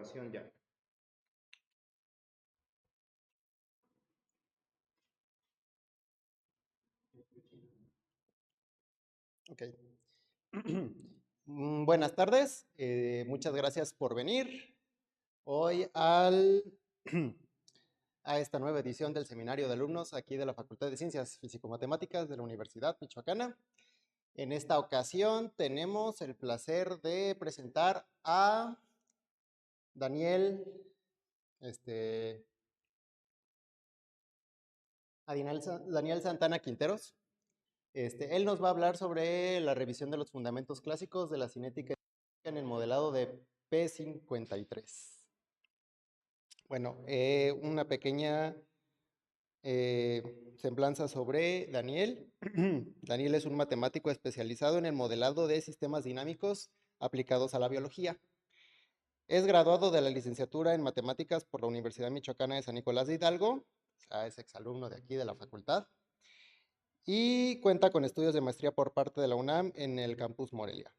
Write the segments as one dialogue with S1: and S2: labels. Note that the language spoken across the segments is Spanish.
S1: grabación ya. Ok. Buenas tardes, muchas gracias por venir hoy a esta nueva edición del Seminario de Alumnos aquí de la Facultad de Ciencias Físico-Matemáticas de la Universidad Michoacana. En esta ocasión tenemos el placer de presentar a Daniel, Daniel Santana Quinteros. Él nos va a hablar sobre la revisión de los fundamentos clásicos de la cinética en el modelado de P53. Bueno, una pequeña semblanza sobre Daniel. Daniel es un matemático especializado en el modelado de sistemas dinámicos aplicados a la biología. Es graduado de la licenciatura en matemáticas por la Universidad Michoacana de San Nicolás de Hidalgo, o sea, es exalumno de aquí de la facultad, y cuenta con estudios de maestría por parte de la UNAM en el campus Morelia.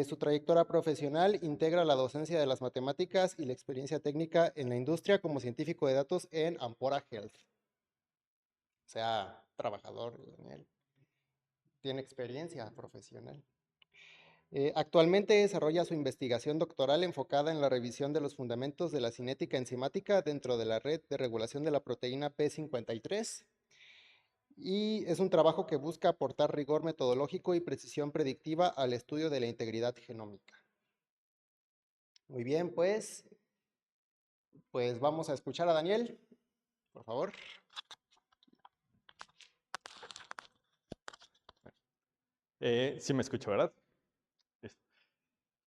S1: Su trayectoria profesional integra la docencia de las matemáticas y la experiencia técnica en la industria como científico de datos en Ampora Health. O sea, trabajador, Daniel. Tiene experiencia profesional. Actualmente desarrolla su investigación doctoral enfocada en la revisión de los fundamentos de la cinética enzimática dentro de la red de regulación de la proteína P53. Y es un trabajo que busca aportar rigor metodológico y precisión predictiva al estudio de la integridad genómica. Muy bien, pues vamos a escuchar a Daniel, por favor.
S2: Sí me escucho, ¿verdad?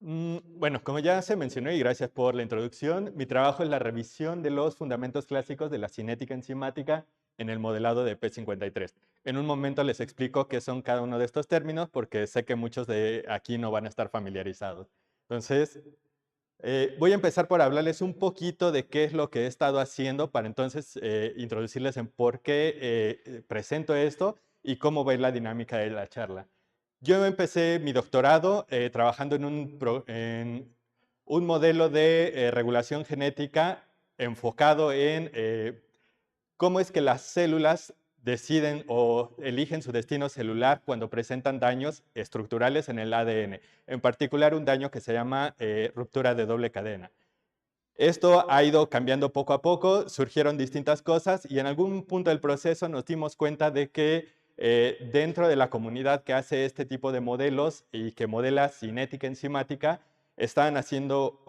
S2: Bueno, como ya se mencionó y gracias por la introducción, mi trabajo es la revisión de los fundamentos clásicos de la cinética enzimática en el modelado de P53. En un momento les explico qué son cada uno de estos términos porque sé que muchos de aquí no van a estar familiarizados. Entonces, voy a empezar por hablarles un poquito de qué es lo que he estado haciendo para entonces introducirles en por qué presento esto y cómo va a ir la dinámica de la charla. Yo empecé mi doctorado trabajando en un modelo de regulación genética enfocado en cómo es que las células deciden o eligen su destino celular cuando presentan daños estructurales en el ADN, en particular un daño que se llama ruptura de doble cadena. Esto ha ido cambiando poco a poco, surgieron distintas cosas y en algún punto del proceso nos dimos cuenta de que dentro de la comunidad que hace este tipo de modelos y que modela cinética enzimática, se está haciendo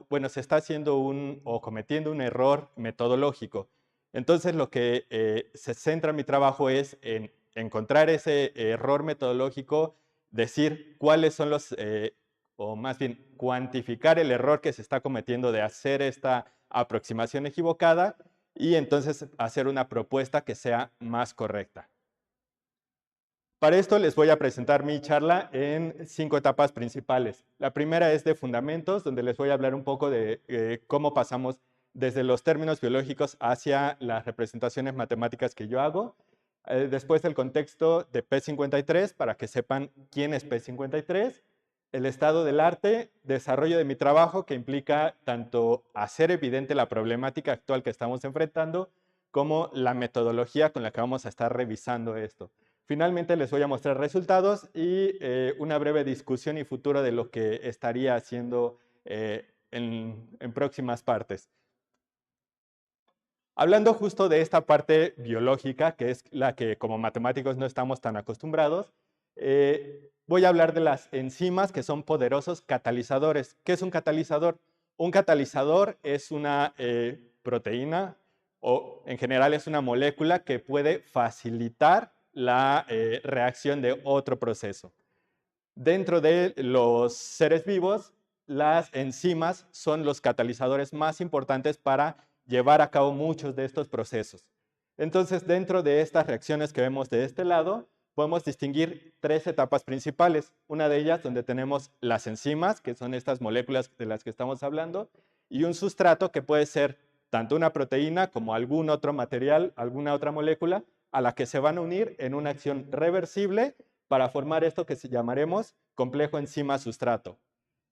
S2: o cometiendo un error metodológico. Entonces lo que se centra mi trabajo es en encontrar ese error metodológico, decir cuáles son o más bien cuantificar el error que se está cometiendo de hacer esta aproximación equivocada y entonces hacer una propuesta que sea más correcta. Para esto les voy a presentar mi charla en 5 etapas principales. La primera es de fundamentos, donde les voy a hablar un poco de cómo pasamos desde los términos biológicos hacia las representaciones matemáticas que yo hago. Después el contexto de P53, para que sepan quién es P53. El estado del arte, desarrollo de mi trabajo, que implica tanto hacer evidente la problemática actual que estamos enfrentando, como la metodología con la que vamos a estar revisando esto. Finalmente les voy a mostrar resultados y una breve discusión y futuro de lo que estaría haciendo en próximas partes. Hablando justo de esta parte biológica, que es la que como matemáticos no estamos tan acostumbrados, voy a hablar de las enzimas que son poderosos catalizadores. ¿Qué es un catalizador? Un catalizador es una proteína o en general es una molécula que puede facilitar la reacción de otro proceso. Dentro de los seres vivos, las enzimas son los catalizadores más importantes para llevar a cabo muchos de estos procesos. Entonces, dentro de estas reacciones que vemos de este lado, podemos distinguir 3 etapas principales. Una de ellas donde tenemos las enzimas, que son estas moléculas de las que estamos hablando, y un sustrato que puede ser tanto una proteína como algún otro material, alguna otra molécula, a la que se van a unir en una acción reversible para formar esto que llamaremos complejo enzima-sustrato.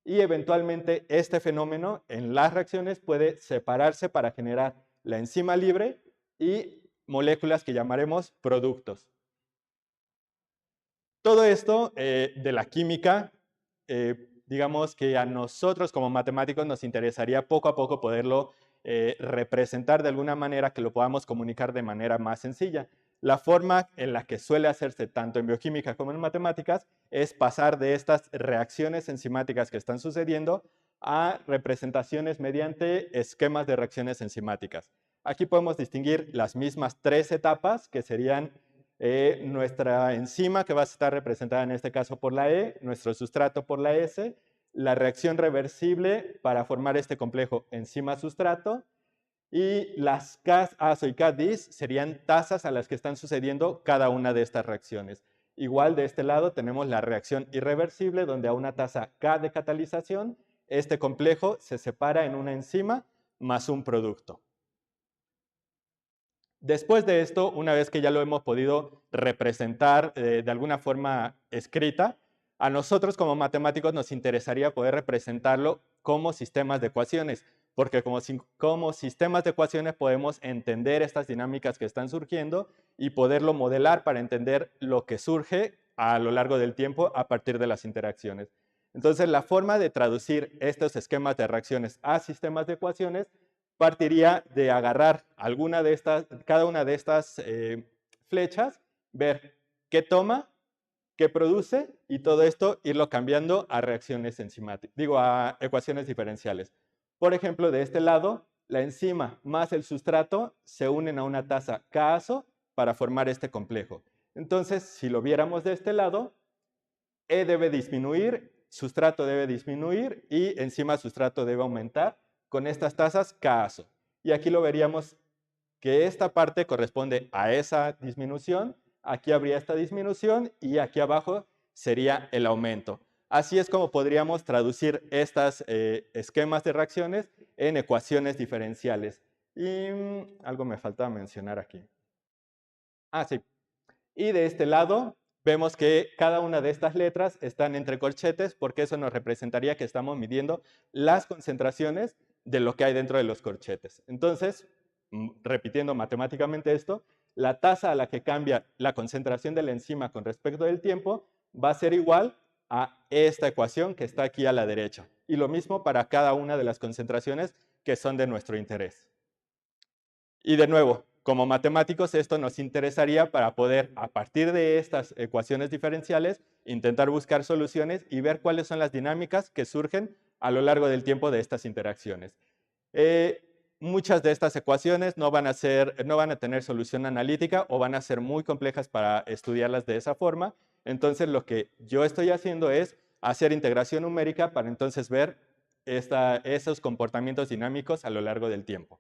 S2: y eventualmente este fenómeno en las reacciones puede separarse para generar la enzima libre y moléculas que llamaremos productos. Todo esto de la química, digamos que a nosotros como matemáticos nos interesaría poco a poco poderlo representar de alguna manera que lo podamos comunicar de manera más sencilla. La forma en la que suele hacerse tanto en bioquímica como en matemáticas es pasar de estas reacciones enzimáticas que están sucediendo a representaciones mediante esquemas de reacciones enzimáticas. Aquí podemos distinguir las mismas tres etapas que serían nuestra enzima, que va a estar representada en este caso por la E, nuestro sustrato por la S, la reacción reversible para formar este complejo enzima-sustrato, y las Cas, ASO y CADIS serían tasas a las que están sucediendo cada una de estas reacciones. Igual de este lado tenemos la reacción irreversible, donde a una tasa K de catalización, este complejo se separa en una enzima más un producto. Después de esto, una vez que ya lo hemos podido representar de alguna forma escrita, a nosotros como matemáticos nos interesaría poder representarlo como sistemas de ecuaciones, porque como sistemas de ecuaciones podemos entender estas dinámicas que están surgiendo y poderlo modelar para entender lo que surge a lo largo del tiempo a partir de las interacciones. Entonces, la forma de traducir estos esquemas de reacciones a sistemas de ecuaciones partiría de agarrar cada una de estas flechas, ver qué toma, qué produce y todo esto irlo cambiando a reacciones enzimáticas, a ecuaciones diferenciales. Por ejemplo, de este lado, la enzima más el sustrato se unen a una tasa K-ASO para formar este complejo. Entonces, si lo viéramos de este lado, E debe disminuir, sustrato debe disminuir y enzima sustrato debe aumentar con estas tasas K-ASO. Y aquí lo veríamos que esta parte corresponde a esa disminución, aquí habría esta disminución y aquí abajo sería el aumento. Así es como podríamos traducir estos esquemas de reacciones en ecuaciones diferenciales. Y algo me faltaba mencionar aquí. Sí. Y de este lado vemos que cada una de estas letras están entre corchetes porque eso nos representaría que estamos midiendo las concentraciones de lo que hay dentro de los corchetes. Entonces, repitiendo matemáticamente esto, la tasa a la que cambia la concentración de la enzima con respecto del tiempo va a ser igual a esta ecuación que está aquí a la derecha. Y lo mismo para cada una de las concentraciones que son de nuestro interés. Y de nuevo, como matemáticos, esto nos interesaría para poder, a partir de estas ecuaciones diferenciales, intentar buscar soluciones y ver cuáles son las dinámicas que surgen a lo largo del tiempo de estas interacciones. Muchas de estas ecuaciones no van a tener solución analítica o van a ser muy complejas para estudiarlas de esa forma. Entonces, lo que yo estoy haciendo es hacer integración numérica para entonces ver esos comportamientos dinámicos a lo largo del tiempo.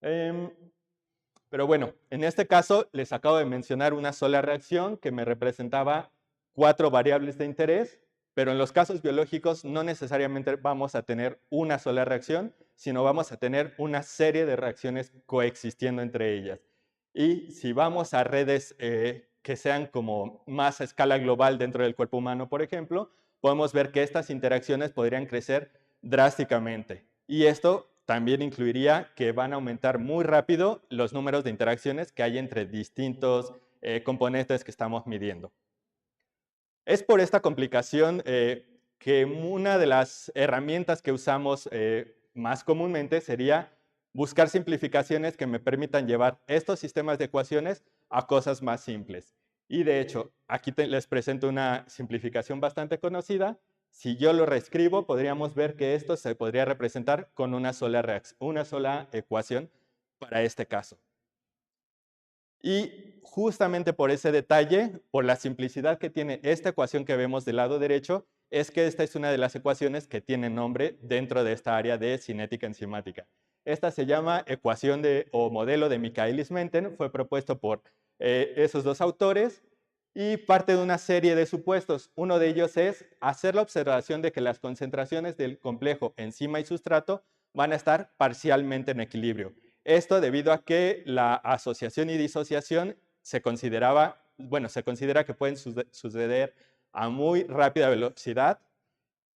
S2: Pero bueno, en este caso les acabo de mencionar una sola reacción que me representaba 4 variables de interés, pero en los casos biológicos no necesariamente vamos a tener una sola reacción, sino vamos a tener una serie de reacciones coexistiendo entre ellas. Y si vamos a redes que sean como más a escala global dentro del cuerpo humano, por ejemplo, podemos ver que estas interacciones podrían crecer drásticamente. Y esto también incluiría que van a aumentar muy rápido los números de interacciones que hay entre distintos componentes que estamos midiendo. Es por esta complicación que una de las herramientas que usamos más comúnmente sería buscar simplificaciones que me permitan llevar estos sistemas de ecuaciones a cosas más simples. Y de hecho, aquí les presento una simplificación bastante conocida. Si yo lo reescribo, podríamos ver que esto se podría representar con una sola ecuación para este caso. Y justamente por ese detalle, por la simplicidad que tiene esta ecuación que vemos del lado derecho, es que esta es una de las ecuaciones que tiene nombre dentro de esta área de cinética enzimática. Esta se llama ecuación o modelo de Michaelis-Menten, fue propuesto por esos dos autores y parte de una serie de supuestos. Uno de ellos es hacer la observación de que las concentraciones del complejo enzima y sustrato van a estar parcialmente en equilibrio. Esto debido a que la asociación y disociación se considera que pueden suceder a muy rápida velocidad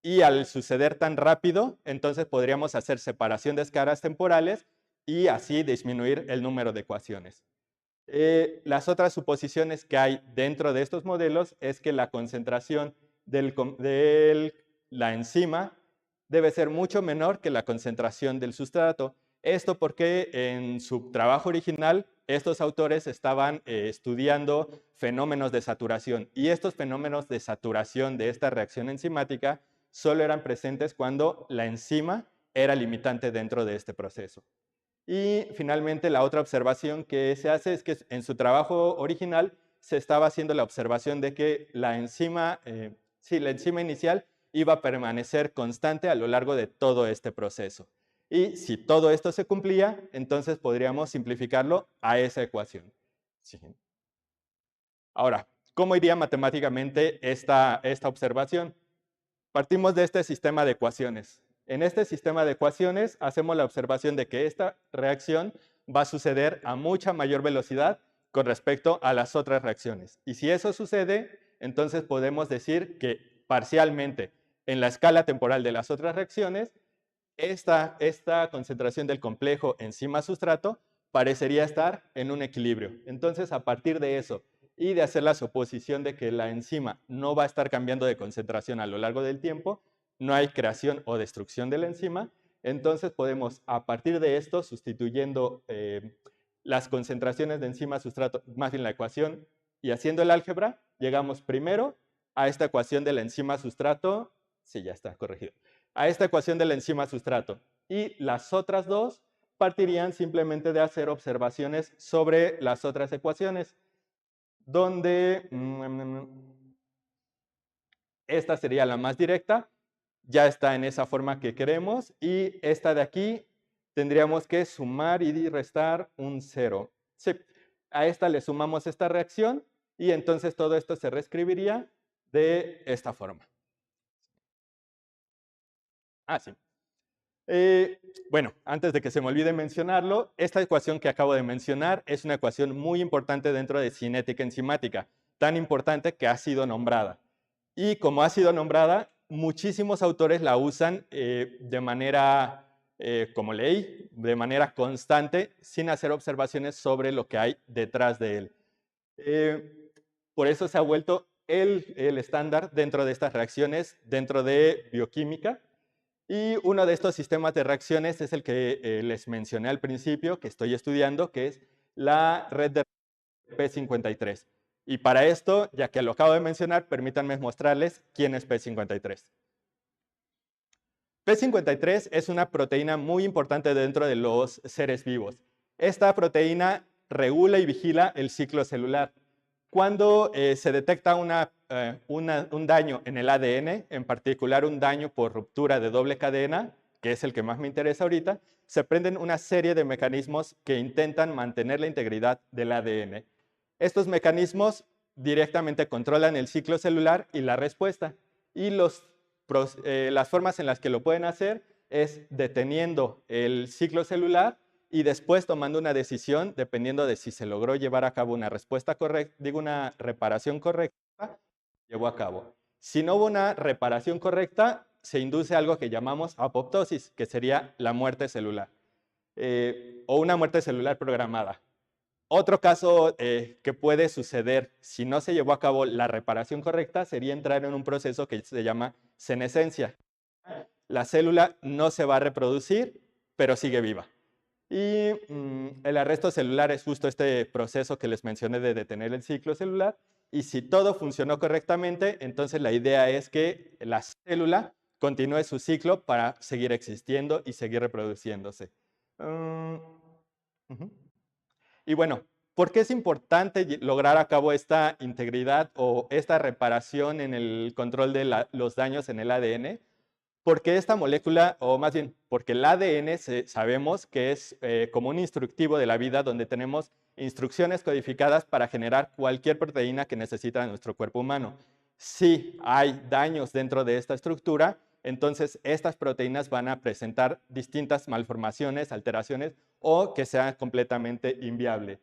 S2: y al suceder tan rápido, entonces podríamos hacer separación de escalas temporales y así disminuir el número de ecuaciones. Las otras suposiciones que hay dentro de estos modelos es que la concentración de la enzima debe ser mucho menor que la concentración del sustrato. Esto porque en su trabajo original estos autores estaban estudiando fenómenos de saturación y estos fenómenos de saturación de esta reacción enzimática solo eran presentes cuando la enzima era limitante dentro de este proceso. Y finalmente la otra observación que se hace es que en su trabajo original se estaba haciendo la observación de que la enzima inicial iba a permanecer constante a lo largo de todo este proceso. Y si todo esto se cumplía, entonces podríamos simplificarlo a esa ecuación. Sí. Ahora, ¿cómo iría matemáticamente esta observación? Partimos de este sistema de ecuaciones. En este sistema de ecuaciones hacemos la observación de que esta reacción va a suceder a mucha mayor velocidad con respecto a las otras reacciones. Y si eso sucede, entonces podemos decir que parcialmente en la escala temporal de las otras reacciones, esta concentración del complejo enzima-sustrato parecería estar en un equilibrio. Entonces, a partir de eso y de hacer la suposición de que la enzima no va a estar cambiando de concentración a lo largo del tiempo, no hay creación o destrucción de la enzima, entonces podemos, a partir de esto, sustituyendo las concentraciones de enzima-sustrato, más bien la ecuación, y haciendo el álgebra, llegamos primero a esta ecuación de la enzima-sustrato, sí, ya está corregido, a esta ecuación de la enzima-sustrato. Y las otras dos partirían simplemente de hacer observaciones sobre las otras ecuaciones, donde esta sería la más directa, ya está en esa forma que queremos, y esta de aquí tendríamos que sumar y restar un 0. Sí, a esta le sumamos esta reacción y entonces todo esto se reescribiría de esta forma. Sí. Bueno, antes de que se me olvide mencionarlo, esta ecuación que acabo de mencionar es una ecuación muy importante dentro de cinética enzimática, tan importante que ha sido nombrada. Y como ha sido nombrada, muchísimos autores la usan de manera, como leí, de manera constante, sin hacer observaciones sobre lo que hay detrás de él. Por eso se ha vuelto el estándar dentro de estas reacciones, dentro de bioquímica. Y uno de estos sistemas de reacciones es el que les mencioné al principio, que estoy estudiando, que es la red de P53. Y para esto, ya que lo acabo de mencionar, permítanme mostrarles quién es P53. P53 es una proteína muy importante dentro de los seres vivos. Esta proteína regula y vigila el ciclo celular. Cuando se detecta un daño en el ADN, en particular un daño por ruptura de doble cadena, que es el que más me interesa ahorita, se prenden una serie de mecanismos que intentan mantener la integridad del ADN. Estos mecanismos directamente controlan el ciclo celular y la respuesta. Y las formas en las que lo pueden hacer es deteniendo el ciclo celular y después tomando una decisión dependiendo de si se logró llevar a cabo una respuesta correcta, una reparación correcta, llevó a cabo. Si no hubo una reparación correcta, se induce algo que llamamos apoptosis, que sería la muerte celular, o una muerte celular programada. Otro caso que puede suceder si no se llevó a cabo la reparación correcta sería entrar en un proceso que se llama senescencia. La célula no se va a reproducir, pero sigue viva. Y el arresto celular es justo este proceso que les mencioné de detener el ciclo celular. Y si todo funcionó correctamente, entonces la idea es que la célula continúe su ciclo para seguir existiendo y seguir reproduciéndose. Y bueno, ¿por qué es importante lograr a cabo esta integridad o esta reparación en el control de los daños en el ADN? Porque esta molécula, o más bien, porque el ADN sabemos que es como un instructivo de la vida donde tenemos instrucciones codificadas para generar cualquier proteína que necesita nuestro cuerpo humano. Si hay daños dentro de esta estructura, entonces estas proteínas van a presentar distintas malformaciones, alteraciones o que sea completamente inviable.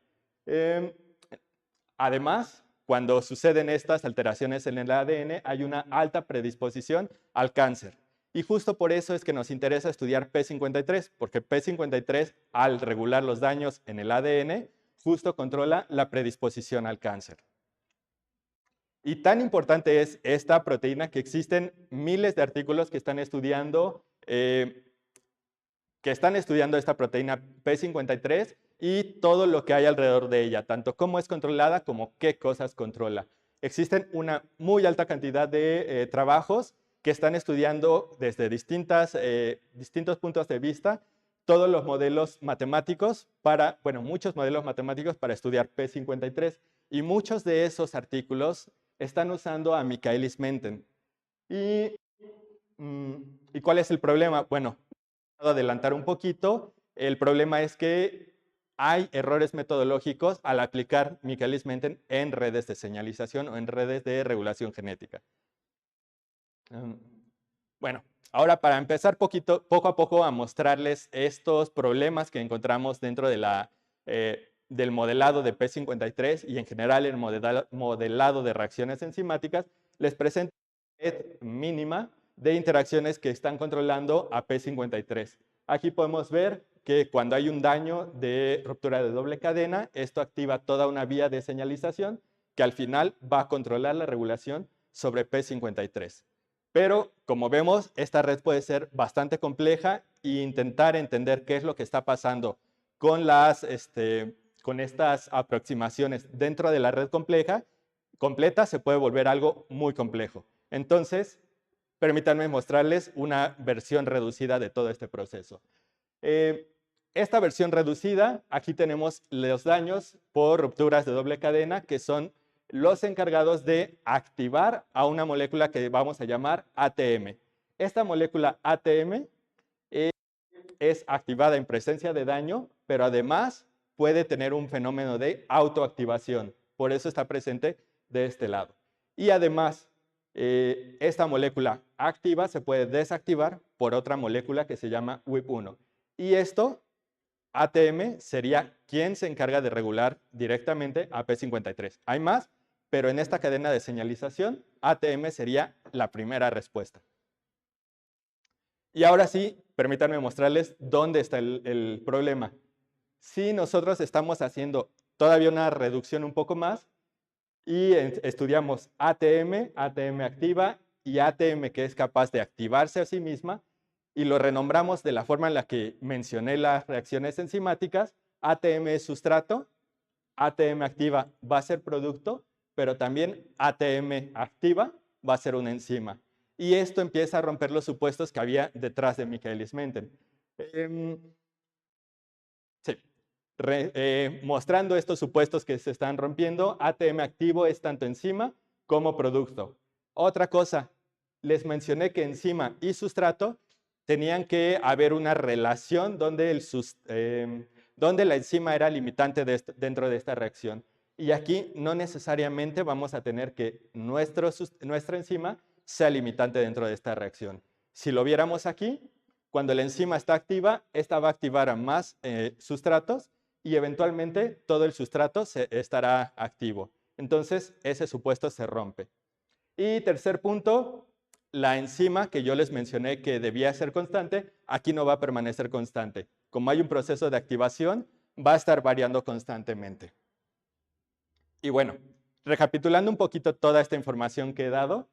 S2: Además, cuando suceden estas alteraciones en el ADN, hay una alta predisposición al cáncer. Y justo por eso es que nos interesa estudiar P53, porque P53, al regular los daños en el ADN, justo controla la predisposición al cáncer. Y tan importante es esta proteína que existen miles de artículos que están estudiando esta proteína P53 y todo lo que hay alrededor de ella, tanto cómo es controlada como qué cosas controla. Existen una muy alta cantidad de trabajos que están estudiando desde distintos puntos de vista todos los modelos matemáticos muchos modelos matemáticos para estudiar P53. Y muchos de esos artículos están usando a Michaelis-Menten. ¿Y cuál es el problema? Bueno, adelantar un poquito, el problema es que hay errores metodológicos al aplicar Michaelis-Menten en redes de señalización o en redes de regulación genética. Bueno, ahora para empezar poco a poco a mostrarles estos problemas que encontramos dentro de del modelado de P53 y en general el modelado de reacciones enzimáticas, les presento una red mínima de interacciones que están controlando a P53. Aquí podemos ver que cuando hay un daño de ruptura de doble cadena, esto activa toda una vía de señalización que al final va a controlar la regulación sobre P53. Pero, como vemos, esta red puede ser bastante compleja e intentar entender qué es lo que está pasando con estas aproximaciones dentro de la red completa se puede volver algo muy complejo. Entonces, permítanme mostrarles una versión reducida de todo este proceso. Esta versión reducida, aquí tenemos los daños por rupturas de doble cadena, que son los encargados de activar a una molécula que vamos a llamar ATM. Esta molécula ATM es activada en presencia de daño, pero además puede tener un fenómeno de autoactivación. Por eso está presente de este lado. Y además, esta molécula activa se puede desactivar por otra molécula que se llama WIP1. Y esto, ATM, sería quien se encarga de regular directamente a P53. Hay más, pero en esta cadena de señalización, ATM sería la primera respuesta. Y ahora sí, permítanme mostrarles dónde está el problema. Si nosotros estamos haciendo todavía una reducción un poco más y estudiamos ATM, ATM activa y ATM que es capaz de activarse a sí misma y lo renombramos de la forma en la que mencioné las reacciones enzimáticas, ATM es sustrato, ATM activa va a ser producto, pero también ATM activa va a ser una enzima. Y esto empieza a romper los supuestos que había detrás de Michaelis-Menten. Mostrando estos supuestos que se están rompiendo, ATM activo es tanto enzima como producto. Otra cosa, les mencioné que enzima y sustrato tenían que haber una relación donde la enzima era limitante dentro de esta reacción. Y aquí no necesariamente vamos a tener que nuestra enzima sea limitante dentro de esta reacción. Si lo viéramos aquí, cuando la enzima está activa, esta va a activar a más sustratos y eventualmente todo el sustrato estará activo. Entonces, ese supuesto se rompe. Y tercer punto, la enzima que yo les mencioné que debía ser constante, aquí no va a permanecer constante. Como hay un proceso de activación, va a estar variando constantemente. Y bueno, recapitulando un poquito toda esta información que he dado,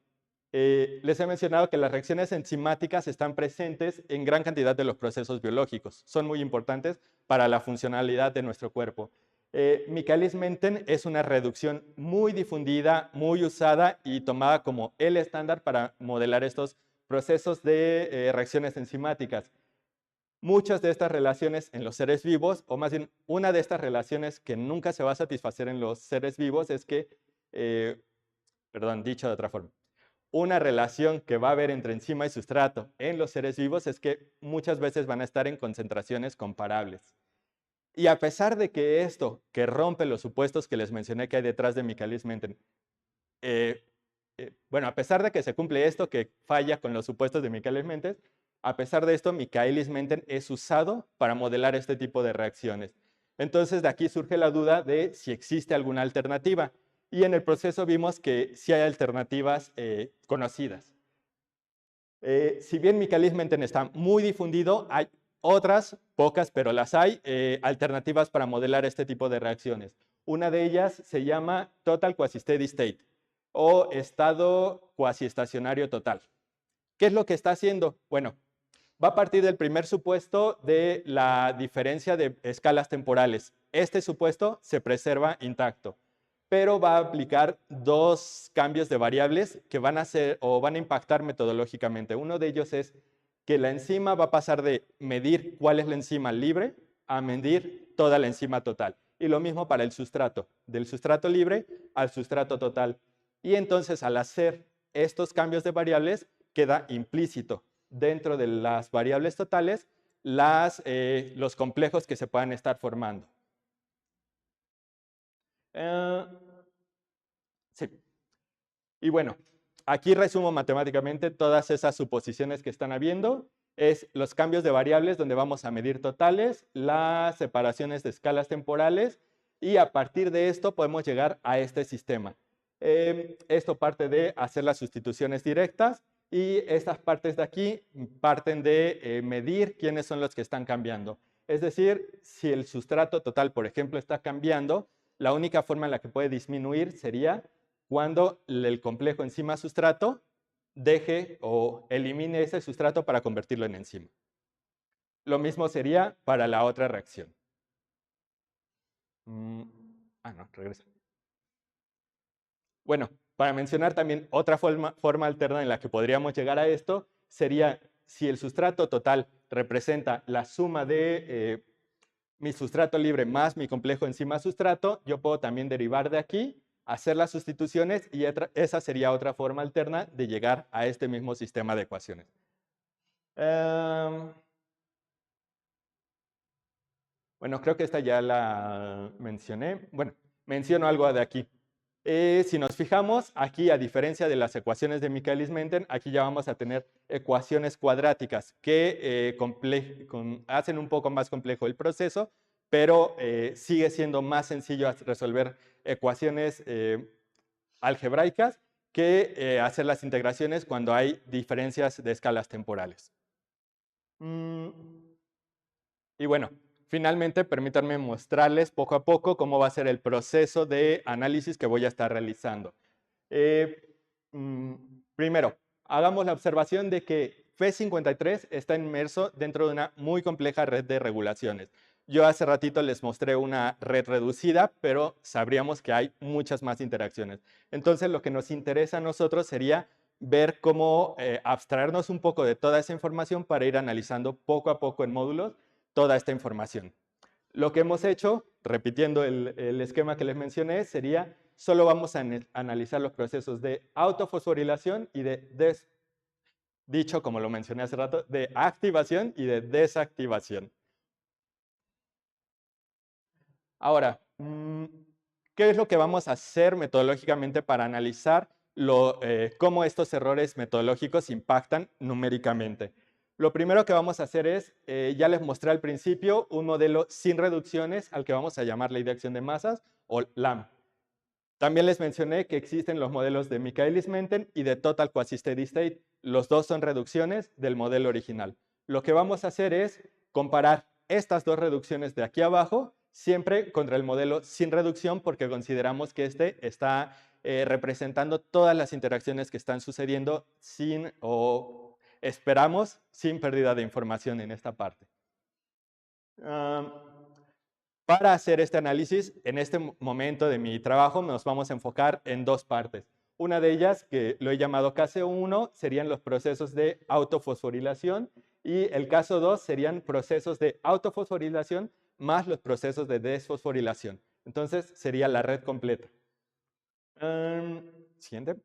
S2: les he mencionado que las reacciones enzimáticas están presentes en gran cantidad de los procesos biológicos. Son muy importantes para la funcionalidad de nuestro cuerpo. Michaelis-Menten es una reducción muy difundida, muy usada y tomada como el estándar para modelar estos procesos de reacciones enzimáticas. Muchas de estas relaciones en los seres vivos, o más bien una de estas relaciones que nunca se va a satisfacer en los seres vivos es que, dicho de otra forma, una relación que va a haber entre enzima y sustrato en los seres vivos es que muchas veces van a estar en concentraciones comparables. Y a pesar de que esto, que rompe los supuestos que les mencioné que hay detrás de Michaelis-Menten, a pesar de que se cumple esto, que falla con los supuestos de Michaelis-Menten, a pesar de esto, Michaelis-Menten es usado para modelar este tipo de reacciones. Entonces, de aquí surge la duda de si existe alguna alternativa. y en el proceso vimos que sí hay alternativas conocidas. Si bien Michaelis-Menten está muy difundido, hay otras, pocas, pero las hay, alternativas para modelar este tipo de reacciones. Una de ellas se llama Total Quasi-Steady State o estado cuasi-estacionario total. ¿Qué es lo que está haciendo? Bueno, va a partir del primer supuesto de la diferencia de escalas temporales. Este supuesto se preserva intacto, pero va a aplicar dos cambios de variables que van a impactar metodológicamente. Uno de ellos es que la enzima va a pasar de medir cuál es la enzima libre a medir toda la enzima total. Y lo mismo para el sustrato, del sustrato libre al sustrato total. Y entonces, al hacer estos cambios de variables, queda implícito dentro de las variables totales los complejos que se puedan estar formando. Sí. Y bueno, aquí resumo matemáticamente todas esas suposiciones que están habiendo. Es los cambios de variables donde vamos a medir totales, las separaciones de escalas temporales y a partir de esto podemos llegar a este sistema. Esto parte de hacer las sustituciones directas y estas partes de aquí parten de medir quiénes son los que están cambiando. Es decir, si el sustrato total, por ejemplo, está cambiando, la única forma en la que puede disminuir sería cuando el complejo enzima-sustrato deje o elimine ese sustrato para convertirlo en enzima. Lo mismo sería para la otra reacción. No, regresa. Bueno, para mencionar también otra forma alterna en la que podríamos llegar a esto, sería si el sustrato total representa la suma de mi sustrato libre más mi complejo enzima-sustrato, yo puedo también derivar de aquí, hacer las sustituciones y esa sería otra forma alterna de llegar a este mismo sistema de ecuaciones. Bueno, creo que esta ya la mencioné. Bueno, menciono algo de aquí. Si nos fijamos, aquí a diferencia de las ecuaciones de Michaelis-Menten, aquí ya vamos a tener ecuaciones cuadráticas que hacen un poco más complejo el proceso, pero sigue siendo más sencillo resolver ecuaciones algebraicas que hacer las integraciones cuando hay diferencias de escalas temporales. Y bueno, finalmente, permítanme mostrarles poco a poco cómo va a ser el proceso de análisis que voy a estar realizando. Primero, hagamos la observación de que P53 está inmerso dentro de una muy compleja red de regulaciones. Yo hace ratito les mostré una red reducida, pero sabríamos que hay muchas más interacciones. Entonces, lo que nos interesa a nosotros sería ver cómo abstraernos un poco de toda esa información para ir analizando poco a poco en módulos toda esta información. Lo que hemos hecho, repitiendo el esquema que les mencioné, sería solo vamos a analizar los procesos de autofosforilación y dicho como lo mencioné hace rato, de activación y de desactivación. Ahora, ¿qué es lo que vamos a hacer metodológicamente para analizar cómo estos errores metodológicos impactan numéricamente? Lo primero que vamos a hacer es, ya les mostré al principio, un modelo sin reducciones al que vamos a llamar ley de acción de masas o LAM. También les mencioné que existen los modelos de Michaelis-Menten y de Total Quasi-Steady State. Los dos son reducciones del modelo original. Lo que vamos a hacer es comparar estas dos reducciones de aquí abajo siempre contra el modelo sin reducción porque consideramos que este está representando todas las interacciones que están sucediendo esperamos sin pérdida de información en esta parte. Para hacer este análisis, en este momento de mi trabajo nos vamos a enfocar en dos partes. Una de ellas, que lo he llamado caso 1, serían los procesos de autofosforilación y el caso 2 serían procesos de autofosforilación más los procesos de desfosforilación. Entonces, sería la red completa. Siguiente.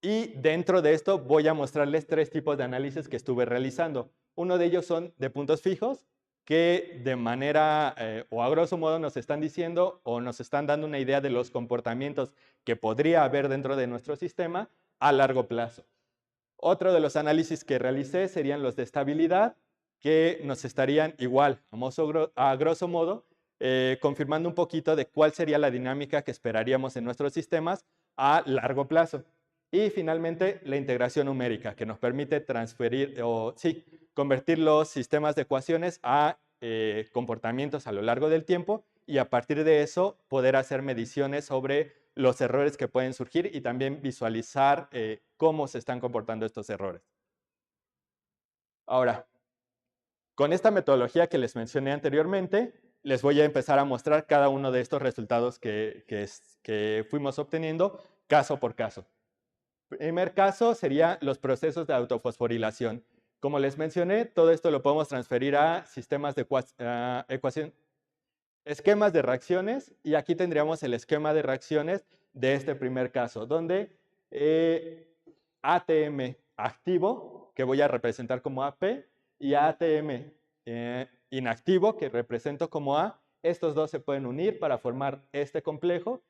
S2: Y dentro de esto voy a mostrarles tres tipos de análisis que estuve realizando. Uno de ellos son de puntos fijos, que de manera o a grosso modo nos están diciendo o nos están dando una idea de los comportamientos que podría haber dentro de nuestro sistema a largo plazo. Otro de los análisis que realicé serían los de estabilidad, que nos estarían igual, a grosso modo, confirmando un poquito de cuál sería la dinámica que esperaríamos en nuestros sistemas a largo plazo. Y finalmente, la integración numérica, que nos permite transferir, convertir los sistemas de ecuaciones a comportamientos a lo largo del tiempo y a partir de eso poder hacer mediciones sobre los errores que pueden surgir y también visualizar cómo se están comportando estos errores. Ahora, con esta metodología que les mencioné anteriormente, les voy a empezar a mostrar cada uno de estos resultados que fuimos obteniendo caso por caso. Primer caso sería los procesos de autofosforilación. Como les mencioné, todo esto lo podemos transferir a sistemas de esquemas de reacciones, y aquí tendríamos el esquema de reacciones de este primer caso, donde ATM activo, que voy a representar como AP, y ATM inactivo, que represento como A, estos dos se pueden unir para formar este complejo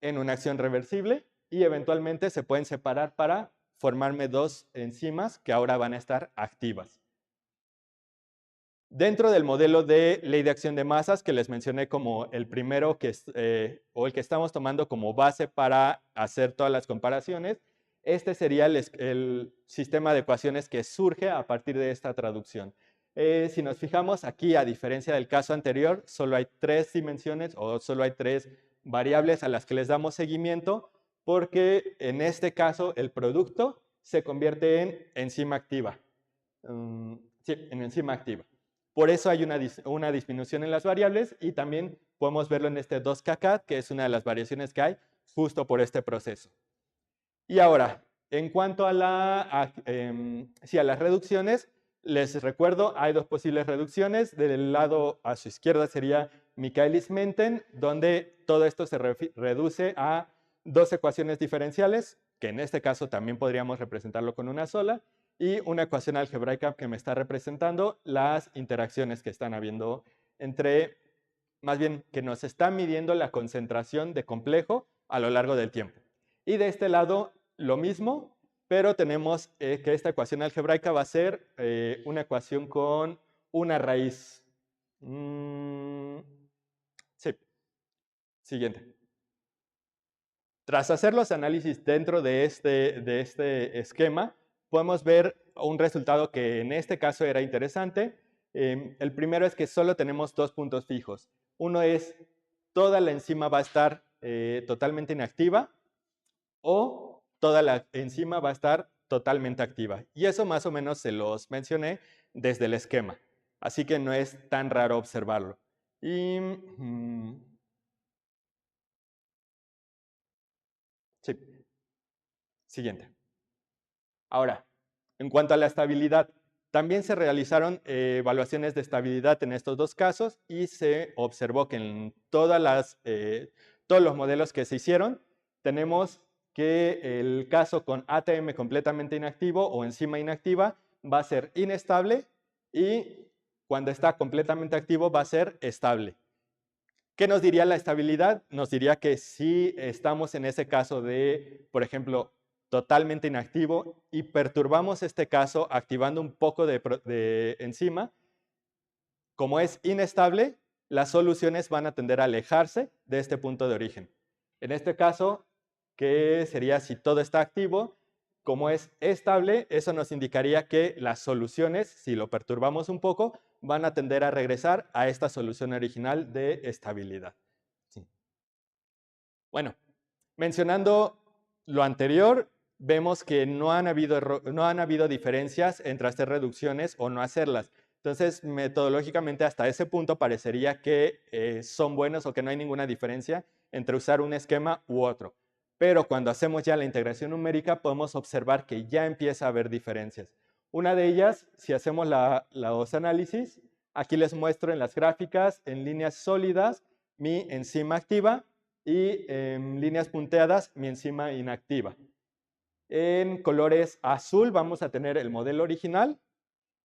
S2: en una acción reversible y eventualmente se pueden separar para formarme dos enzimas que ahora van a estar activas. Dentro del modelo de ley de acción de masas que les mencioné como el primero o el que estamos tomando como base para hacer todas las comparaciones, este sería el sistema de ecuaciones que surge a partir de esta traducción. Si nos fijamos aquí, a diferencia del caso anterior, solo hay 3 dimensiones o solo hay 3 variables a las que les damos seguimiento, porque en este caso el producto se convierte en enzima activa. Sí, en enzima activa. Por eso hay una disminución en las variables y también podemos verlo en este 2kcat, que es una de las variaciones que hay justo por este proceso. Y ahora, en cuanto a las reducciones, les recuerdo, hay 2 posibles reducciones. Del lado a su izquierda sería Michaelis-Menten, donde todo esto se reduce a 2 ecuaciones diferenciales, que en este caso también podríamos representarlo con una sola, y una ecuación algebraica que me está representando las interacciones que están habiendo más bien que nos está midiendo la concentración de complejo a lo largo del tiempo. Y de este lado lo mismo, pero tenemos que esta ecuación algebraica va a ser una ecuación con una raíz. Sí. Siguiente. Tras hacer los análisis dentro de este esquema, podemos ver un resultado que en este caso era interesante. El primero es que solo tenemos 2 puntos fijos. Uno es toda la enzima va a estar totalmente inactiva o toda la enzima va a estar totalmente activa. Y eso más o menos se los mencioné desde el esquema. Así que no es tan raro observarlo. Sí. Siguiente. Ahora, en cuanto a la estabilidad, también se realizaron evaluaciones de estabilidad en estos 2 casos y se observó que en todos los modelos que se hicieron, tenemos que el caso con ATM completamente inactivo o enzima inactiva va a ser inestable y cuando está completamente activo va a ser estable. ¿Qué nos diría la estabilidad? Nos diría que si estamos en ese caso de, por ejemplo, totalmente inactivo y perturbamos este caso activando un poco de enzima, como es inestable, las soluciones van a tender a alejarse de este punto de origen. En este caso, ¿qué sería si todo está activo? Como es estable, eso nos indicaría que las soluciones, si lo perturbamos un poco, van a tender a regresar a esta solución original de estabilidad. Sí. Bueno, mencionando lo anterior, vemos que no han habido diferencias entre hacer reducciones o no hacerlas. Entonces, metodológicamente, hasta ese punto parecería que son buenos o que no hay ninguna diferencia entre usar un esquema u otro. Pero cuando hacemos ya la integración numérica, podemos observar que ya empieza a haber diferencias. Una de ellas, si hacemos los análisis, aquí les muestro en las gráficas, en líneas sólidas, mi enzima activa y en líneas punteadas, mi enzima inactiva. En colores azul vamos a tener el modelo original,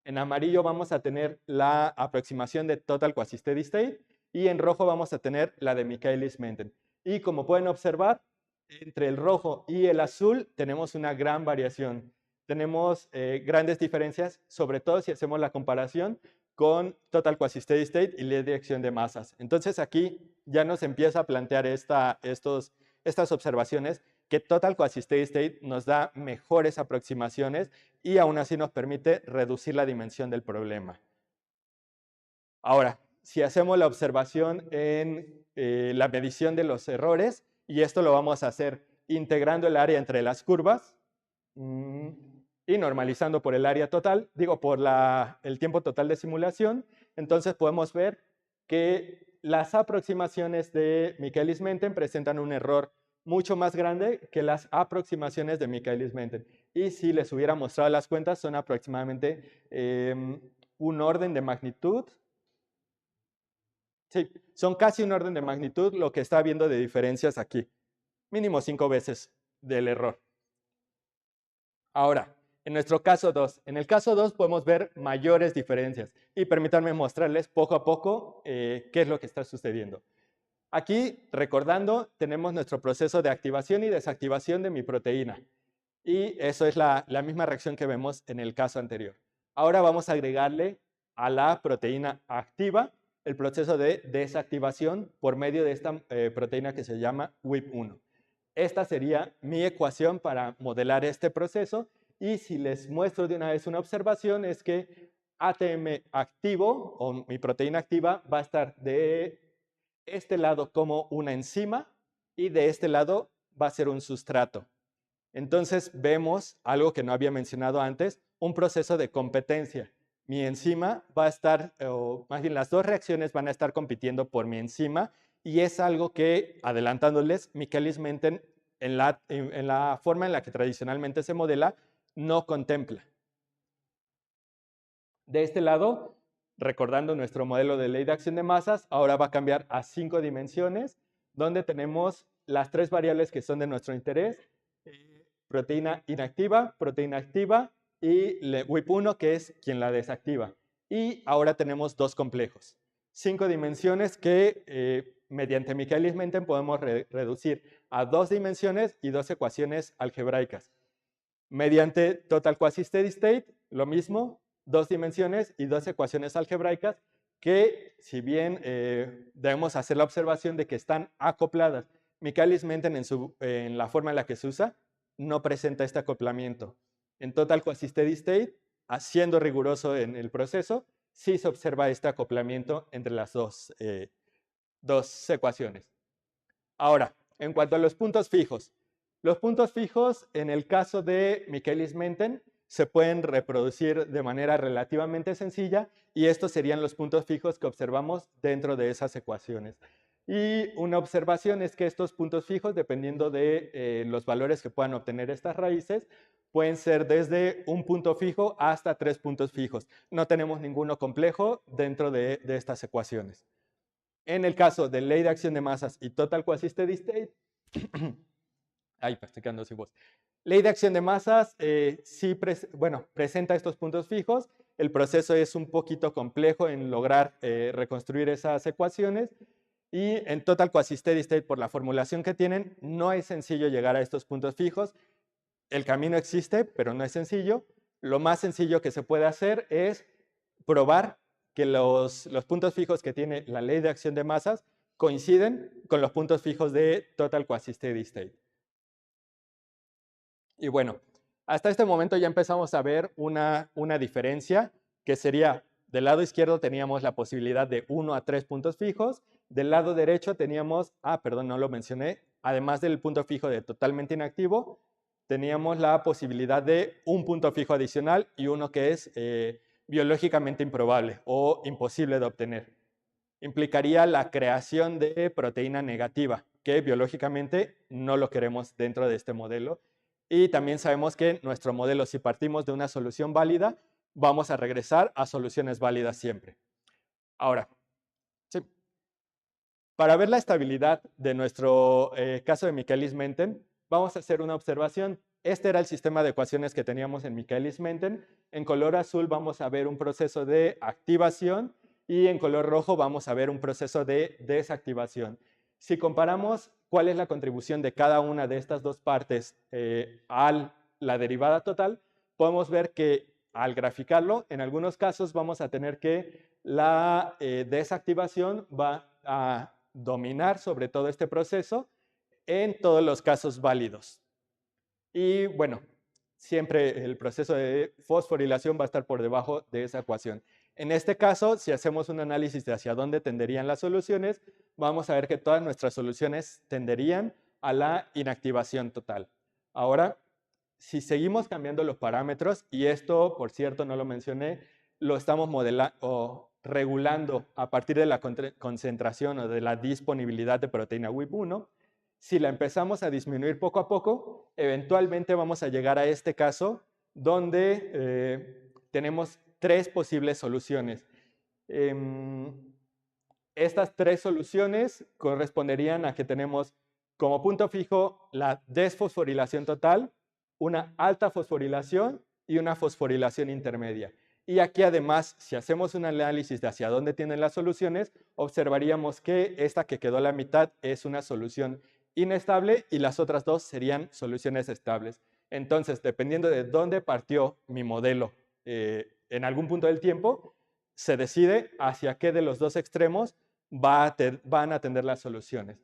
S2: en amarillo vamos a tener la aproximación de Total Quasi-Steady State y en rojo vamos a tener la de Michaelis-Menten. Y como pueden observar, entre el rojo y el azul tenemos una gran variación. Tenemos grandes diferencias, sobre todo si hacemos la comparación con Total Quasi Steady State y Ley de Acción de Masas. Entonces aquí ya nos empieza a plantear estas observaciones que Total Quasi Steady State nos da mejores aproximaciones y aún así nos permite reducir la dimensión del problema. Ahora, si hacemos la observación en la medición de los errores, y esto lo vamos a hacer integrando el área entre las curvas y normalizando por el área total, digo, por el tiempo total de simulación, entonces podemos ver que las aproximaciones de Michaelis-Menten presentan un error mucho más grande que las aproximaciones de Michaelis-Menten. Y si les hubiera mostrado las cuentas, son aproximadamente un orden de magnitud. Sí, son casi un orden de magnitud lo que está habiendo de diferencias aquí. Mínimo 5 veces del error. Ahora, en nuestro caso 2. En el caso 2 podemos ver mayores diferencias. Y permítanme mostrarles poco a poco qué es lo que está sucediendo. Aquí, recordando, tenemos nuestro proceso de activación y desactivación de mi proteína. Y eso es la misma reacción que vemos en el caso anterior. Ahora vamos a agregarle a la proteína activa el proceso de desactivación por medio de esta proteína que se llama WIP1. Esta sería mi ecuación para modelar este proceso. Y si les muestro de una vez una observación, es que ATM activo, o mi proteína activa, va a estar de este lado como una enzima y de este lado va a ser un sustrato. Entonces vemos algo que no había mencionado antes, un proceso de competencia. Mi enzima va a estar, o más bien las dos reacciones van a estar compitiendo por mi enzima y es algo que, adelantándoles, Michaelis-Menten en la forma en la que tradicionalmente se modela, no contempla. De este lado, recordando nuestro modelo de ley de acción de masas, ahora va a cambiar a 5 dimensiones, donde tenemos las 3 variables que son de nuestro interés, proteína inactiva, proteína activa y WIP1, que es quien la desactiva. Y ahora tenemos 2 complejos. 5 dimensiones que mediante Michaelis-Menten podemos reducir a 2 dimensiones y 2 ecuaciones algebraicas. Mediante Total Quasi Steady State, lo mismo, 2 dimensiones y 2 ecuaciones algebraicas que, si bien debemos hacer la observación de que están acopladas, Michaelis-Menten en la forma en la que se usa, no presenta este acoplamiento. En Total Quasi Steady State, siendo riguroso en el proceso, sí se observa este acoplamiento entre las dos ecuaciones. Ahora, en cuanto a los puntos fijos en el caso de Michaelis-Menten se pueden reproducir de manera relativamente sencilla y estos serían los puntos fijos que observamos dentro de esas ecuaciones. Y una observación es que estos puntos fijos, dependiendo de los valores que puedan obtener estas raíces, pueden ser desde un punto fijo hasta 3 puntos fijos. No tenemos ninguno complejo dentro de estas ecuaciones. En el caso de ley de acción de masas y Total Quasi Steady State, ay, estoy quedando sin voz. Ley de acción de masas sí presenta estos puntos fijos. El proceso es un poquito complejo en lograr reconstruir esas ecuaciones. Y en Total Quasi Steady State, por la formulación que tienen, no es sencillo llegar a estos puntos fijos. El camino existe, pero no es sencillo. Lo más sencillo que se puede hacer es probar que los puntos fijos que tiene la ley de acción de masas coinciden con los puntos fijos de Total Quasi Steady State. Y bueno, hasta este momento ya empezamos a ver una diferencia que sería, del lado izquierdo teníamos la posibilidad de 1 a 3 puntos fijos, del lado derecho teníamos, perdón, no lo mencioné, además del punto fijo de totalmente inactivo, teníamos la posibilidad de un punto fijo adicional y uno que es biológicamente improbable o imposible de obtener. Implicaría la creación de proteína negativa, que biológicamente no lo queremos dentro de este modelo. Y también sabemos que nuestro modelo, si partimos de una solución válida, vamos a regresar a soluciones válidas siempre. Ahora, sí. Para ver la estabilidad de nuestro caso de Michaelis-Menten, vamos a hacer una observación. Este era el sistema de ecuaciones que teníamos en Michaelis-Menten. En color azul vamos a ver un proceso de activación y en color rojo vamos a ver un proceso de desactivación. Si comparamos cuál es la contribución de cada una de estas dos partes a la derivada total, podemos ver que al graficarlo, en algunos casos vamos a tener que la desactivación va a dominar sobre todo este proceso en todos los casos válidos. Y bueno, siempre el proceso de fosforilación va a estar por debajo de esa ecuación. En este caso, si hacemos un análisis de hacia dónde tenderían las soluciones, vamos a ver que todas nuestras soluciones tenderían a la inactivación total. Ahora, si seguimos cambiando los parámetros, y esto, por cierto, no lo mencioné, lo estamos modelando o regulando a partir de la concentración o de la disponibilidad de proteína WIP1, si la empezamos a disminuir poco a poco, eventualmente vamos a llegar a este caso donde tenemos 3 posibles soluciones. Estas 3 soluciones corresponderían a que tenemos como punto fijo la desfosforilación total, una alta fosforilación y una fosforilación intermedia. Y aquí además, si hacemos un análisis de hacia dónde tienen las soluciones, observaríamos que esta que quedó a la mitad es una solución inestable y las otras 2 serían soluciones estables. Entonces, dependiendo de dónde partió mi modelo en algún punto del tiempo, se decide hacia qué de los 2 extremos van a tender las soluciones.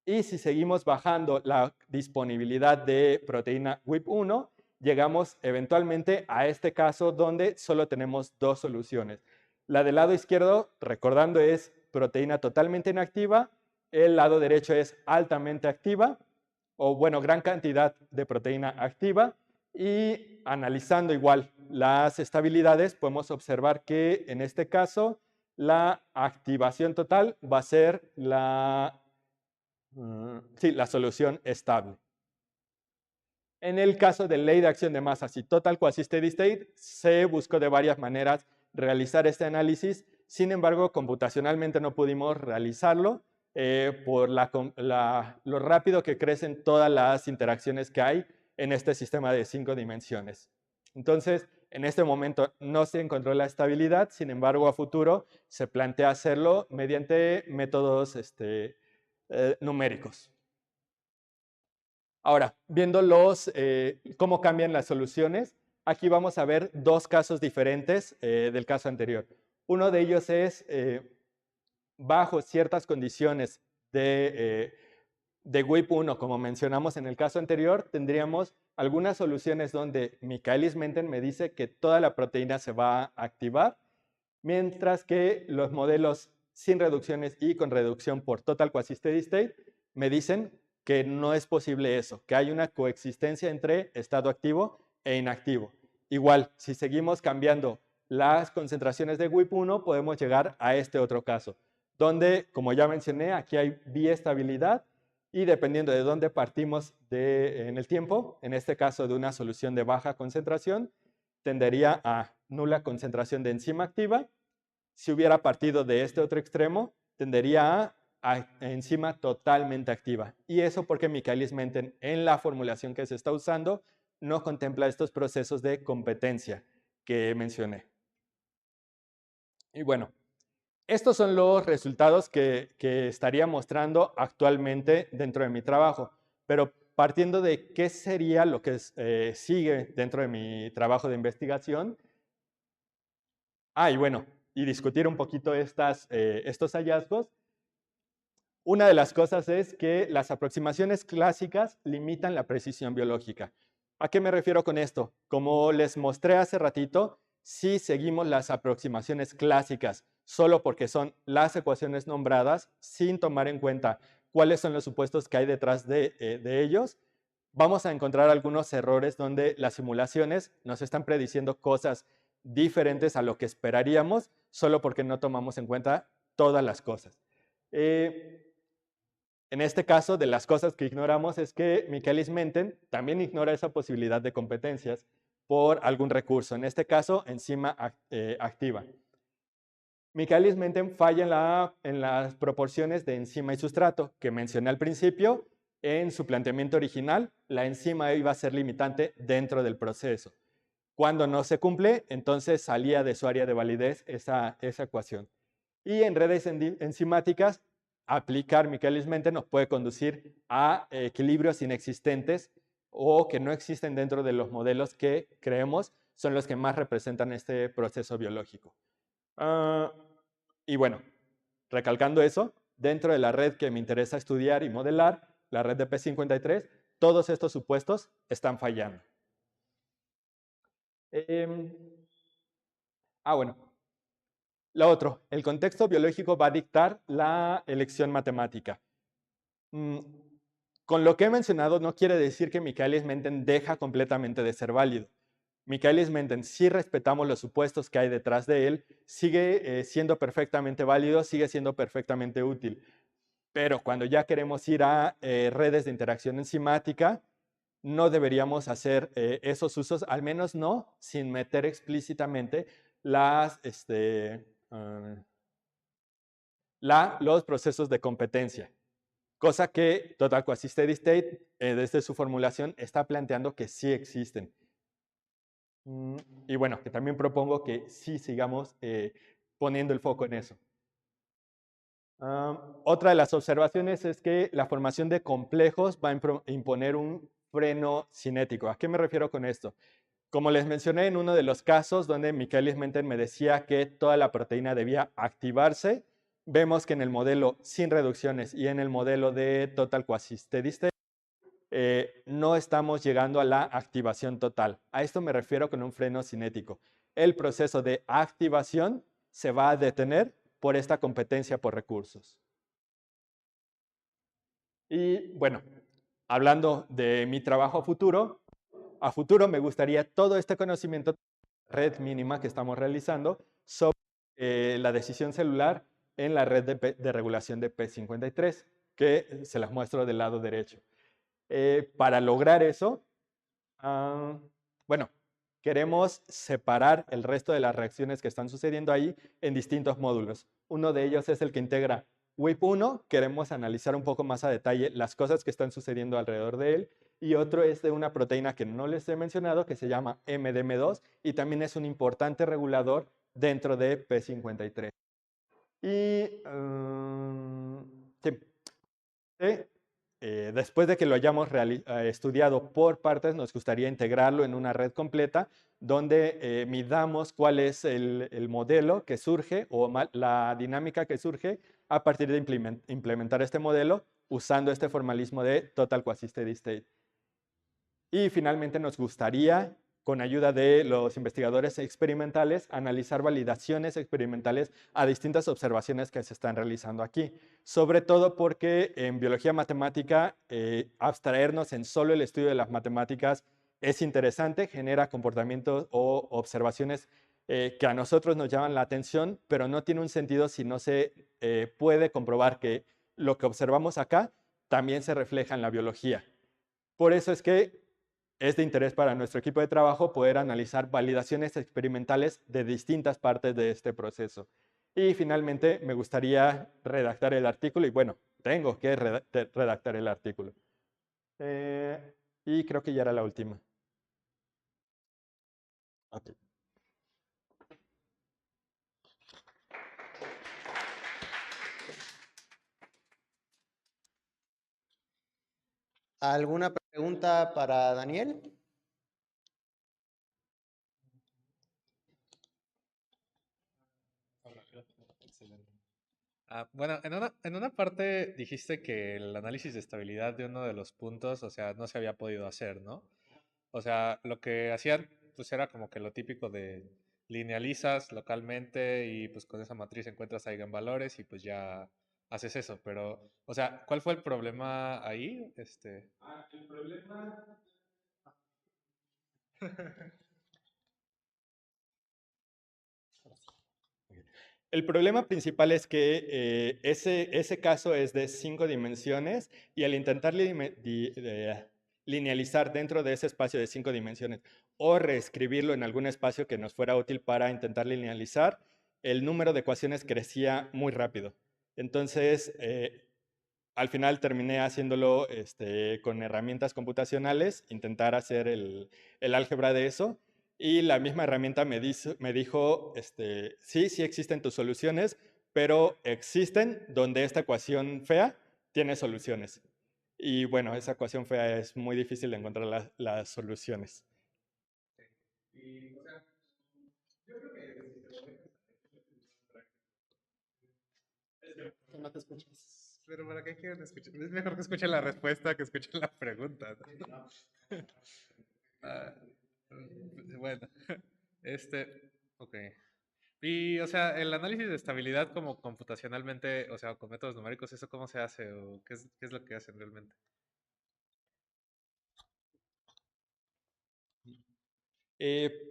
S2: Y si seguimos bajando la disponibilidad de proteína WIP1, llegamos eventualmente a este caso donde solo tenemos 2 soluciones. La del lado izquierdo, recordando, es proteína totalmente inactiva. El lado derecho es altamente activa, o bueno, gran cantidad de proteína activa. Y analizando igual las estabilidades, podemos observar que en este caso la activación total va a ser la solución estable. En el caso de ley de acción de masas y total quasi-steady state, se buscó de varias maneras realizar este análisis. Sin embargo, computacionalmente no pudimos realizarlo por lo rápido que crecen todas las interacciones que hay en este sistema de 5 dimensiones. Entonces, en este momento no se encontró la estabilidad, sin embargo, a futuro se plantea hacerlo mediante métodos numéricos. Ahora, viendo cómo cambian las soluciones, aquí vamos a ver 2 casos diferentes del caso anterior. Uno de ellos es bajo ciertas condiciones de WIP1, como mencionamos en el caso anterior, tendríamos algunas soluciones donde Michaelis-Menten me dice que toda la proteína se va a activar, mientras que los modelos sin reducciones y con reducción por total quasi-steady state me dicen que no es posible eso, que hay una coexistencia entre estado activo e inactivo. Igual, si seguimos cambiando las concentraciones de WIP1, podemos llegar a este otro caso, donde, como ya mencioné, aquí hay biestabilidad y dependiendo de dónde partimos en el tiempo, en este caso de una solución de baja concentración, tendería a nula concentración de enzima activa. Si hubiera partido de este otro extremo, tendería a enzima totalmente activa. Y eso porque Michaelis-Menten en la formulación que se está usando no contempla estos procesos de competencia que mencioné. Y bueno, estos son los resultados que estaría mostrando actualmente dentro de mi trabajo, pero partiendo de qué sería lo que sigue dentro de mi trabajo de investigación. Y bueno, y discutir un poquito estos hallazgos. Una de las cosas es que las aproximaciones clásicas limitan la precisión biológica. ¿A qué me refiero con esto? Como les mostré hace ratito, si seguimos las aproximaciones clásicas solo porque son las ecuaciones nombradas, sin tomar en cuenta cuáles son los supuestos que hay detrás de ellos, vamos a encontrar algunos errores donde las simulaciones nos están prediciendo cosas diferentes a lo que esperaríamos, solo porque no tomamos en cuenta todas las cosas. En este caso, de las cosas que ignoramos es que Michaelis-Menten también ignora esa posibilidad de competencias por algún recurso, en este caso, enzima activa. Michaelis-Menten falla en las proporciones de enzima y sustrato que mencioné al principio. En su planteamiento original, la enzima iba a ser limitante dentro del proceso. Cuando no se cumple, entonces salía de su área de validez esa ecuación. Y en redes enzimáticas, aplicar Michaelis-Menten nos puede conducir a equilibrios inexistentes o que no existen dentro de los modelos que creemos, son los que más representan este proceso biológico. Y bueno, recalcando eso, dentro de la red que me interesa estudiar y modelar, la red de P53, todos estos supuestos están fallando. Bueno. Lo otro, el contexto biológico va a dictar la elección matemática. Con lo que he mencionado no quiere decir que Michaelis-Menten deja completamente de ser válido. Michaelis-Menten, si respetamos los supuestos que hay detrás de él, sigue siendo perfectamente válido, sigue siendo perfectamente útil. Pero cuando ya queremos ir a redes de interacción enzimática, no deberíamos hacer esos usos, al menos no sin meter explícitamente los procesos de competencia. Cosa que Total Quasi Steady State, desde su formulación, está planteando que sí existen. Y bueno, que también propongo que sí sigamos poniendo el foco en eso. Otra de las observaciones es que la formación de complejos va a imponer un freno cinético. ¿A qué me refiero con esto? Como les mencioné en uno de los casos donde Michaelis-Menten me decía que toda la proteína debía activarse, vemos que en el modelo sin reducciones y en el modelo de Total Quasi Steady State no estamos llegando a la activación total. A esto me refiero con un freno cinético. El proceso de activación se va a detener por esta competencia por recursos. Y bueno, hablando de mi trabajo a futuro me gustaría todo este conocimiento de red mínima que estamos realizando sobre la decisión celular en la red de regulación de P53, que se las muestro del lado derecho. Para lograr eso, bueno, queremos separar el resto de las reacciones que están sucediendo ahí en distintos módulos. Uno de ellos es el que integra WIP1, queremos analizar un poco más a detalle las cosas que están sucediendo alrededor de él, y otro es de una proteína que no les he mencionado, que se llama MDM2, y también es un importante regulador dentro de P53. Y después de que lo hayamos estudiado por partes, nos gustaría integrarlo en una red completa donde midamos cuál es el modelo que surge o la dinámica que surge a partir de implementar este modelo usando este formalismo de Total Quasi Steady State. Y finalmente nos gustaría, con ayuda de los investigadores experimentales, analizar validaciones experimentales a distintas observaciones que se están realizando aquí. Sobre todo porque en biología matemática, abstraernos en solo el estudio de las matemáticas es interesante, genera comportamientos o observaciones que a nosotros nos llaman la atención, pero no tiene un sentido si no se puede comprobar que lo que observamos acá también se refleja en la biología. Por eso es que es de interés para nuestro equipo de trabajo poder analizar validaciones experimentales de distintas partes de este proceso. Y finalmente me gustaría redactar el artículo y bueno, tengo que redactar el artículo. Y creo que ya era la última. Okay.
S1: ¿Alguna pregunta para Daniel?
S3: Bueno, en una parte dijiste que el análisis de estabilidad de uno de los puntos, o sea, no se había podido hacer, ¿no? O sea, lo que hacían, pues era como que lo típico de linealizas localmente y pues con esa matriz encuentras eigenvalores y pues ya haces eso. Pero, o sea, ¿cuál fue el problema ahí?
S2: El problema... El problema principal es que ese caso es de 5 dimensiones y al intentar linealizar dentro de ese espacio de 5 dimensiones o reescribirlo en algún espacio que nos fuera útil para intentar linealizar, el número de ecuaciones crecía muy rápido. Entonces, al final terminé haciéndolo con herramientas computacionales, intentar hacer el álgebra de eso. Y la misma herramienta me dijo, sí existen tus soluciones, pero existen donde esta ecuación fea tiene soluciones. Y bueno, esa ecuación fea es muy difícil de encontrar las soluciones.
S1: no te escuchas.
S3: Pero ¿para qué quieren escuchar? Es mejor que escuchen la respuesta que escuchen la pregunta, ¿no? Ah, bueno, ok. Y, o sea, el análisis de estabilidad como computacionalmente, o sea, con métodos numéricos, ¿eso cómo se hace? ¿O qué es lo que hacen realmente?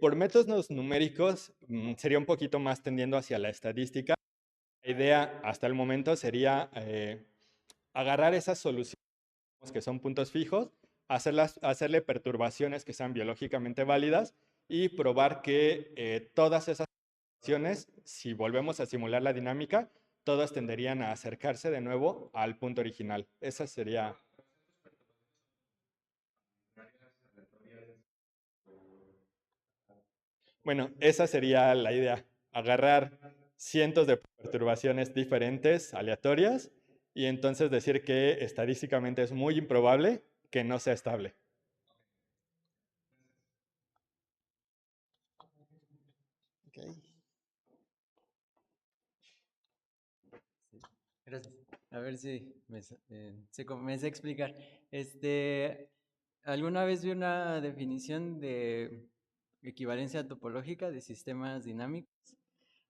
S2: Por métodos numéricos, sería un poquito más tendiendo hacia la estadística. La idea hasta el momento sería agarrar esas soluciones que son puntos fijos, hacerle perturbaciones que sean biológicamente válidas y probar que todas esas soluciones, si volvemos a simular la dinámica, todas tenderían a acercarse de nuevo al punto original. Esa sería... Bueno, esa sería la idea, agarrar cientos de perturbaciones diferentes, aleatorias, y entonces decir que estadísticamente es muy improbable que no sea estable.
S1: Ok.
S4: Gracias. A ver si se comienza a explicar. Alguna vez vi una definición de equivalencia topológica de sistemas dinámicos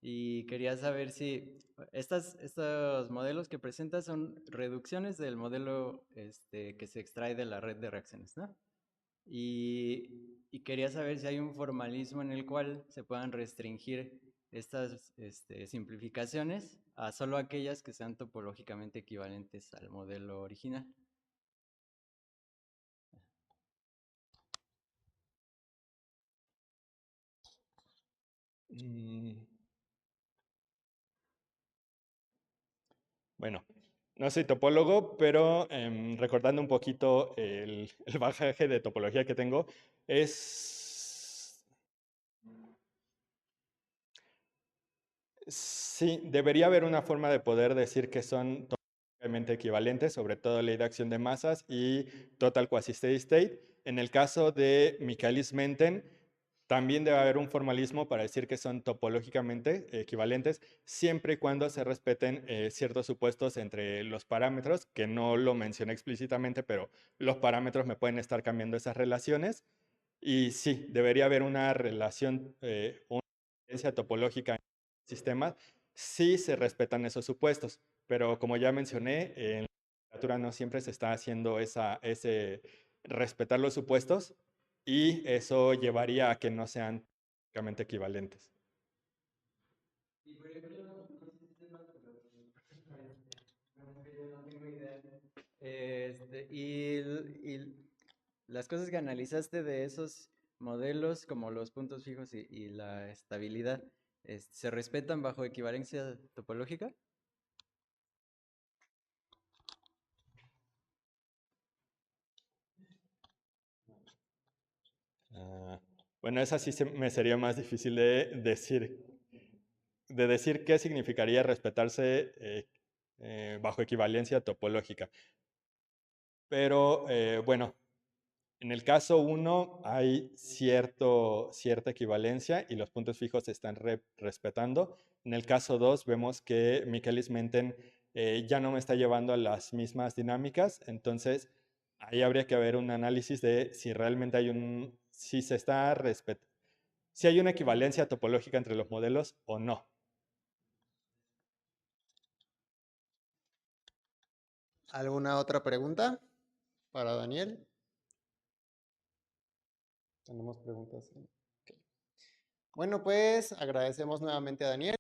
S4: y quería saber si estos modelos que presentas son reducciones del modelo que se extrae de la red de reacciones, ¿no? Y quería saber si hay un formalismo en el cual se puedan restringir estas simplificaciones a solo aquellas que sean topológicamente equivalentes al modelo original.
S2: Bueno, no soy topólogo, pero recordando un poquito el bagaje de topología que tengo, sí, debería haber una forma de poder decir que son topológicamente equivalentes, sobre todo ley de acción de masas y total quasi-steady state. En el caso de Michaelis-Menten, también debe haber un formalismo para decir que son topológicamente equivalentes, siempre y cuando se respeten ciertos supuestos entre los parámetros, que no lo mencioné explícitamente, pero los parámetros me pueden estar cambiando esas relaciones. Y sí, debería haber una relación, una evidencia topológica en sistemas, si se respetan esos supuestos. Pero como ya mencioné, en la literatura no siempre se está haciendo ese respetar los supuestos y eso llevaría a que no sean prácticamente equivalentes.
S4: Y por ejemplo, no sé si no tengo idea. Y las cosas que analizaste de esos modelos, como los puntos fijos y la estabilidad, ¿se respetan bajo equivalencia topológica?
S2: Bueno, esa sí me sería más difícil de decir qué significaría respetarse bajo equivalencia topológica. Pero bueno, en el caso 1 hay cierta equivalencia y los puntos fijos se están respetando. En el caso 2 vemos que Michaelis-Menten ya no me está llevando a las mismas dinámicas, entonces ahí habría que haber un análisis de si realmente hay si hay una equivalencia topológica entre los modelos o no.
S1: ¿Alguna otra pregunta para Daniel? Tenemos preguntas. Ok. Bueno, pues agradecemos nuevamente a Daniel.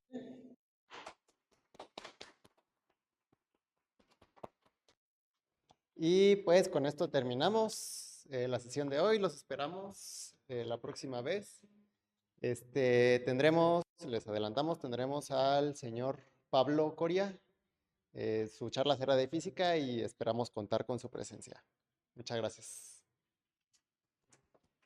S1: Y pues con esto terminamos la sesión de hoy. Los esperamos la próxima vez. Les adelantamos, tendremos al señor Pablo Coria. Su charla será de física y esperamos contar con su presencia. Muchas gracias.